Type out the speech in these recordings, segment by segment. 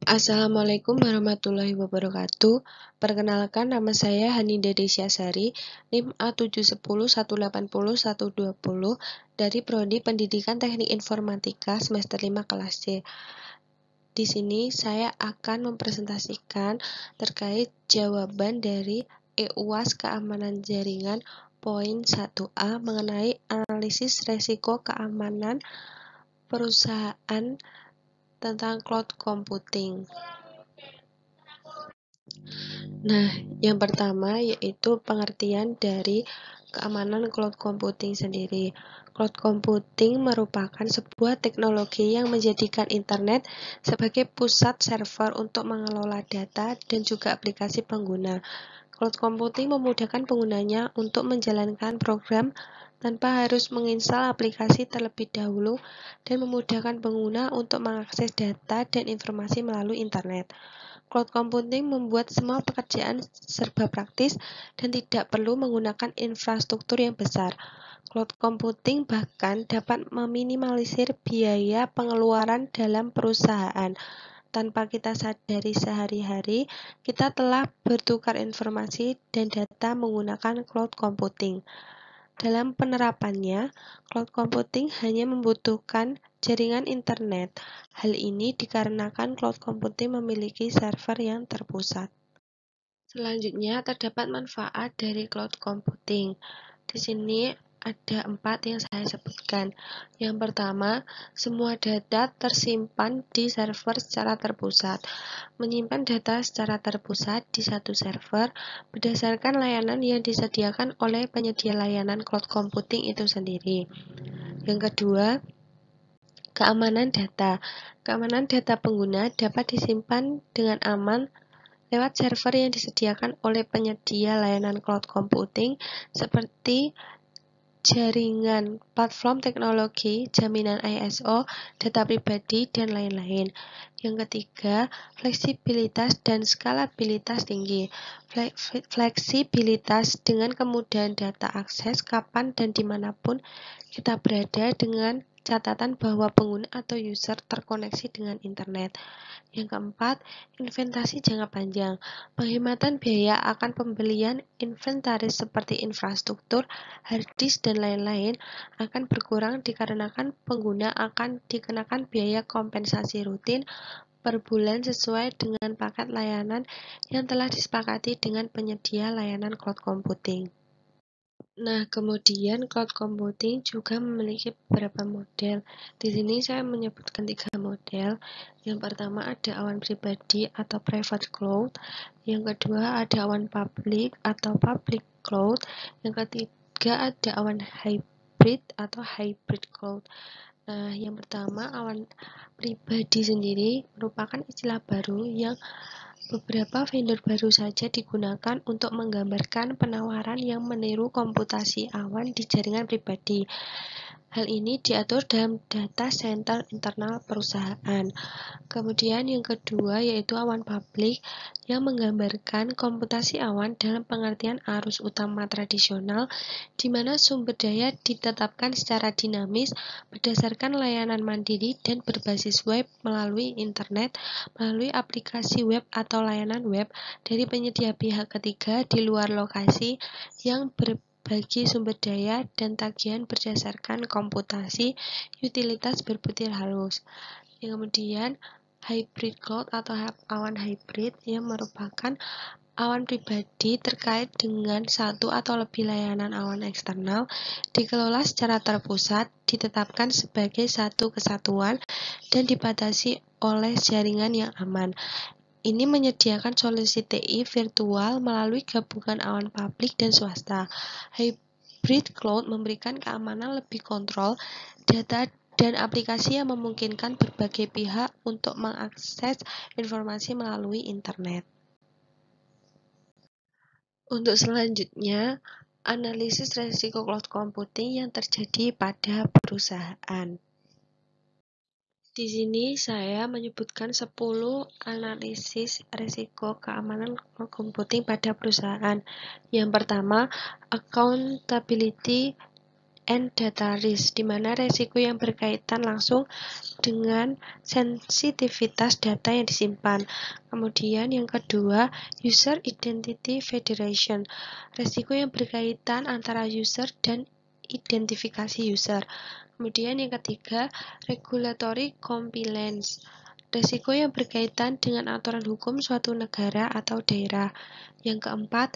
Assalamualaikum warahmatullahi wabarakatuh. Perkenalkan, nama saya Hanida Desyasari, NIM A70180 120 dari Prodi Pendidikan Teknik Informatika semester 5 kelas C. Di sini saya akan mempresentasikan terkait jawaban dari EUAS Keamanan Jaringan poin 1A mengenai analisis resiko keamanan perusahaan tentang cloud computing. Nah, yang pertama yaitu pengertian dari keamanan cloud computing sendiri. Cloud computing merupakan sebuah teknologi yang menjadikan internet sebagai pusat server untuk mengelola data dan juga aplikasi pengguna. Cloud computing memudahkan penggunanya untuk menjalankan program tanpa harus menginstal aplikasi terlebih dahulu dan memudahkan pengguna untuk mengakses data dan informasi melalui internet. Cloud computing membuat semua pekerjaan serba praktis dan tidak perlu menggunakan infrastruktur yang besar. Cloud computing bahkan dapat meminimalisir biaya pengeluaran dalam perusahaan. Tanpa kita sadari sehari-hari, kita telah bertukar informasi dan data menggunakan cloud computing. Dalam penerapannya, cloud computing hanya membutuhkan jaringan internet. Hal ini dikarenakan cloud computing memiliki server yang terpusat. Selanjutnya, terdapat manfaat dari cloud computing. Di sini ada 4 yang saya sebutkan. Yang pertama, semua data tersimpan di server secara terpusat. Menyimpan data secara terpusat di satu server berdasarkan layanan yang disediakan oleh penyedia layanan cloud computing itu sendiri. Yang kedua, keamanan data. Keamanan data pengguna dapat disimpan dengan aman lewat server yang disediakan oleh penyedia layanan cloud computing seperti jaringan, platform teknologi, jaminan ISO, data pribadi, dan lain-lain. Yang ketiga, fleksibilitas dan skalabilitas tinggi. Fleksibilitas dengan kemudahan data akses kapan dan dimanapun kita berada dengan catatan bahwa pengguna atau user terkoneksi dengan internet. Yang keempat, inventaris jangka panjang. Penghematan biaya akan pembelian inventaris seperti infrastruktur, hard disk, dan lain-lain akan berkurang dikarenakan pengguna akan dikenakan biaya kompensasi rutin per bulan sesuai dengan paket layanan yang telah disepakati dengan penyedia layanan cloud computing. Nah, kemudian cloud computing juga memiliki beberapa model. Di sini saya menyebutkan 3 model. Yang pertama ada awan pribadi atau private cloud. Yang kedua ada awan public atau public cloud. Yang ketiga ada awan hybrid atau hybrid cloud. Nah, yang pertama awan pribadi sendiri merupakan istilah baru yang beberapa vendor baru saja digunakan untuk menggambarkan penawaran yang meniru komputasi awan di jaringan pribadi. Hal ini diatur dalam data center internal perusahaan. Kemudian yang kedua yaitu awan publik yang menggambarkan komputasi awan dalam pengertian arus utama tradisional di mana sumber daya ditetapkan secara dinamis berdasarkan layanan mandiri dan berbasis web melalui internet, melalui aplikasi web atau layanan web dari penyedia pihak ketiga di luar lokasi yang berbagi sumber daya dan tagihan berdasarkan komputasi utilitas berbutir halus. Yang kemudian hybrid cloud atau awan hybrid yang merupakan awan pribadi terkait dengan satu atau lebih layanan awan eksternal dikelola secara terpusat, ditetapkan sebagai satu kesatuan dan dibatasi oleh jaringan yang aman. Ini menyediakan solusi TI virtual melalui gabungan awan publik dan swasta. Hybrid cloud memberikan keamanan lebih kontrol data dan aplikasi yang memungkinkan berbagai pihak untuk mengakses informasi melalui internet. Untuk selanjutnya, analisis resiko cloud computing yang terjadi pada perusahaan. Di sini saya menyebutkan 10 analisis risiko keamanan cloud computing pada perusahaan. Yang pertama, accountability and data risk, di mana resiko yang berkaitan langsung dengan sensitivitas data yang disimpan. Kemudian yang kedua, user identity federation, resiko yang berkaitan antara user dan identifikasi user. Kemudian yang ketiga, regulatory compliance, resiko yang berkaitan dengan aturan hukum suatu negara atau daerah. Yang keempat,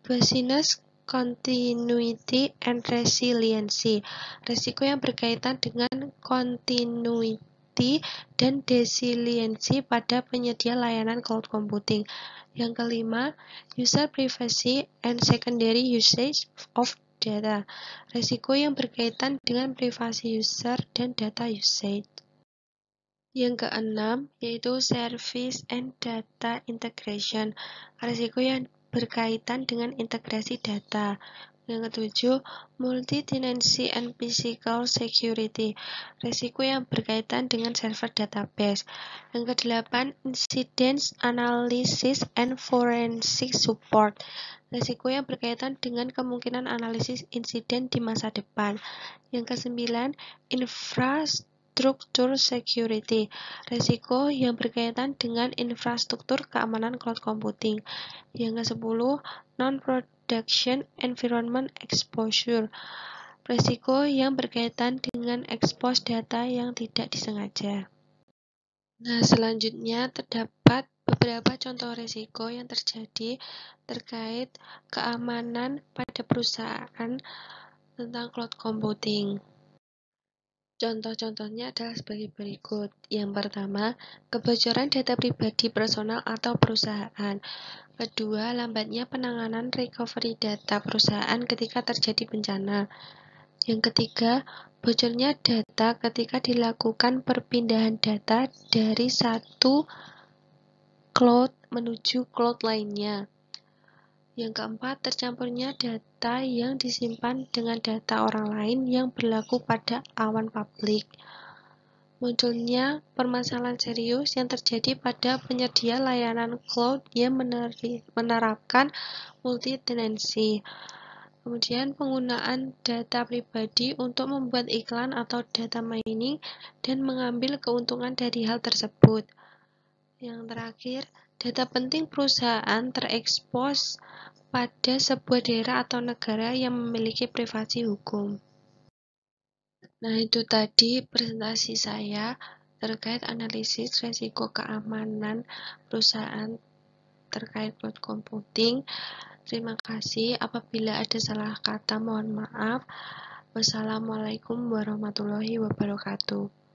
business continuity and resiliency, resiko yang berkaitan dengan continuity dan resiliency pada penyedia layanan cloud computing. Yang kelima, user privacy and secondary usage of data, resiko yang berkaitan dengan privasi user dan data usage. Yang keenam, yaitu service and data integration, resiko yang berkaitan dengan integrasi data. Yang ketujuh, multi-tenancy and physical security, resiko yang berkaitan dengan server database. Yang kedelapan, incident analysis and forensic support, resiko yang berkaitan dengan kemungkinan analisis insiden di masa depan. Yang kesembilan, infrastruktur security, resiko yang berkaitan dengan infrastruktur keamanan cloud computing. Yang ke-10, non-production environment exposure, resiko yang berkaitan dengan expose data yang tidak disengaja. Nah, selanjutnya terdapat beberapa contoh risiko yang terjadi terkait keamanan pada perusahaan tentang cloud computing. Contoh-contohnya adalah sebagai berikut. Yang pertama, kebocoran data pribadi personal atau perusahaan. Kedua, lambatnya penanganan recovery data perusahaan ketika terjadi bencana. Yang ketiga, bocornya data ketika dilakukan perpindahan data dari satu cloud menuju cloud lainnya. Yang keempat, tercampurnya data yang disimpan dengan data orang lain yang berlaku pada awan publik. Munculnya permasalahan serius yang terjadi pada penyedia layanan cloud yang menerapkan multi-tenancy. Kemudian penggunaan data pribadi untuk membuat iklan atau data mining dan mengambil keuntungan dari hal tersebut. Yang terakhir, data penting perusahaan terekspos pada sebuah daerah atau negara yang memiliki privasi hukum. Nah, itu tadi presentasi saya terkait analisis risiko keamanan perusahaan terkait cloud computing. Terima kasih. Apabila ada salah kata, mohon maaf. Wassalamualaikum warahmatullahi wabarakatuh.